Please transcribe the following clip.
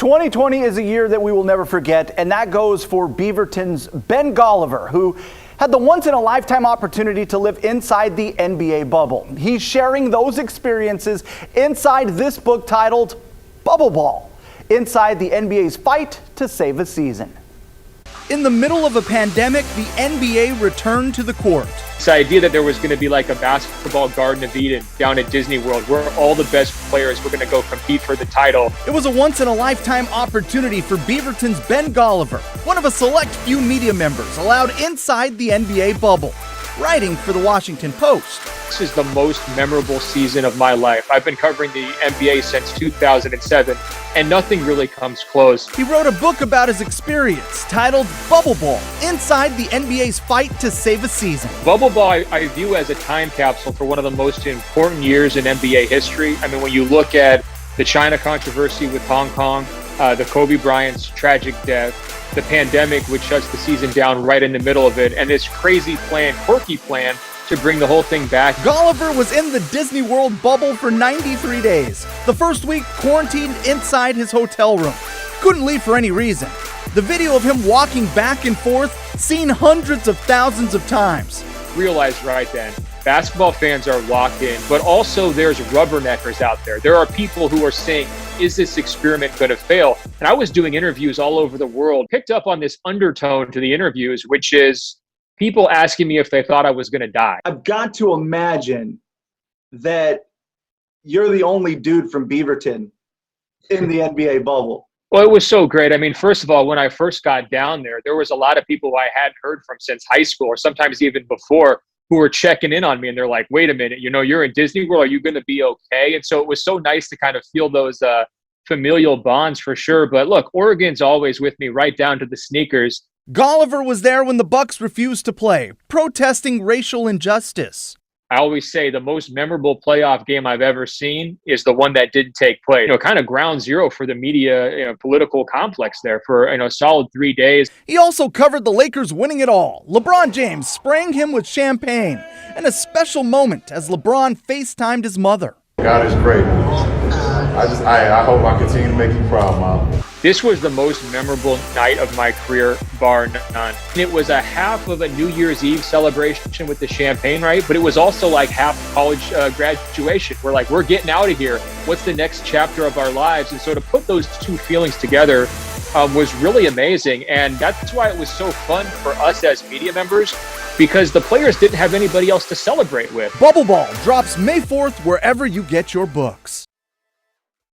2020 is a year that we will never forget, and that goes for Beaverton's Ben Golliver, who had the once-in-a-lifetime opportunity to live inside the NBA bubble. He's sharing those experiences inside this book titled Bubble Ball, inside the NBA's fight to save a season. In the middle of a pandemic, the NBA returned to the court. This idea that there was going to be like a basketball Garden of Eden down at Disney World where all the best players were going to go compete for the title. It was a once-in-a-lifetime opportunity for Beaverton's Ben Golliver, one of a select few media members allowed inside the NBA bubble, writing for the Washington Post. This is the most memorable season of my life. I've been covering the NBA since 2007, and nothing really comes close. He wrote a book about his experience titled Bubble Ball, inside the NBA's fight to save a season. Bubble Ball I view as a time capsule for one of the most important years in NBA history. I mean, when you look at the China controversy with Hong Kong, the Kobe Bryant's tragic death, the pandemic, which shuts the season down right in the middle of it, and this crazy plan, quirky plan, to bring the whole thing back. Golliver was in the Disney World bubble for 93 days. The first week, quarantined inside his hotel room. Couldn't leave for any reason. The video of him walking back and forth, seen hundreds of thousands of times. Realized right then, basketball fans are locked in, but also there's rubberneckers out there. There are people who are saying, is this experiment going to fail? And I was doing interviews all over the world, picked up on this undertone to the interviews, which is people asking me if they thought I was going to die. I've got to imagine that you're the only dude from Beaverton in the NBA bubble. Well, it was so great. I mean, first of all, when I first got down there was a lot of people I hadn't heard from since high school, or sometimes even before, who were checking in on me, and they're like, wait a minute, you're in Disney World, are you going to be okay? And so it was so nice to kind of feel those familial bonds for sure. But look, Oregon's always with me right down to the sneakers. Golliver was there when the Bucks refused to play, protesting racial injustice. I always say the most memorable playoff game I've ever seen is the one that didn't take place. Kind of ground zero for the media, political complex there for, a solid 3 days. He also covered the Lakers winning it all. LeBron James spraying him with champagne, and a special moment as LeBron FaceTimed his mother. God is great. I hope I continue to make you proud, Mom. This was the most memorable night of my career, bar none. It was a half of a New Year's Eve celebration with the champagne, right? But it was also like half college graduation. We're getting out of here. What's the next chapter of our lives? And so to put those two feelings together was really amazing. And that's why it was so fun for us as media members, because the players didn't have anybody else to celebrate with. Bubble Ball drops May 4th wherever you get your books.